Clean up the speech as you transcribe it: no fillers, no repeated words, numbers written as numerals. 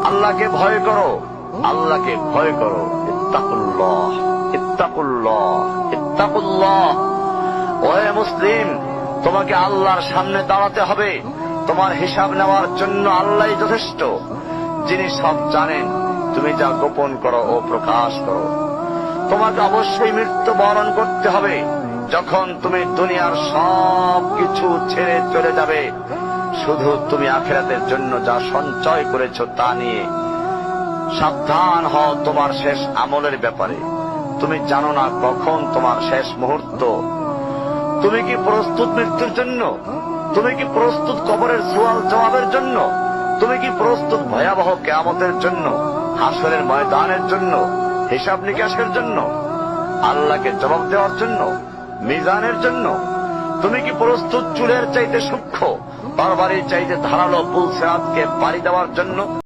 আল্লাহকে ভয় করো, আল্লাহকে ভয় করো। ইত্তাকুল্লাহ, ইত্তাকুল্লাহ, ইত্তাকুল্লাহ। ওহে মুসলিম, তোমাকে আল্লাহর সামনে দাঁড়াতে হবে। তোমার হিসাব নেওয়ার জন্য আল্লাহই যথেষ্ট, যিনি সব জানেন। তুমি যা গোপন করো ও প্রকাশ করো। তোমাকে অবশ্যই মৃত্যু বরণ করতে হবে। যখন তুমি দুনিয়ার সব কিছু ছেড়ে চলে যাবে, শুধু তুমি আখিরাতের জন্য যা সঞ্চয় করেছ তা নিয়ে সাবধান হও তোমার শেষ আমলের ব্যাপারে। তুমি জানো না কখন তোমার শেষ মুহূর্ত। তুমি কি প্রস্তুত মৃত্যুর জন্য? তুমি কি প্রস্তুত কবরের সওয়াল জবাবের জন্য? তুমি কি প্রস্তুত ভয়াবহ কিয়ামতের জন্য, হাসরের ময়দানের জন্য, হিসাব নিকাশের জন্য, আল্লাহকে জবাব দেওয়ার জন্য, মিজানের জন্য? তুমি কি প্রস্তুত চুলের চাইতে সূক্ষ্ম, তরবারির চাইতে ধারালো পুল সিরাতকে পাড়ি দেওয়ার জন্য?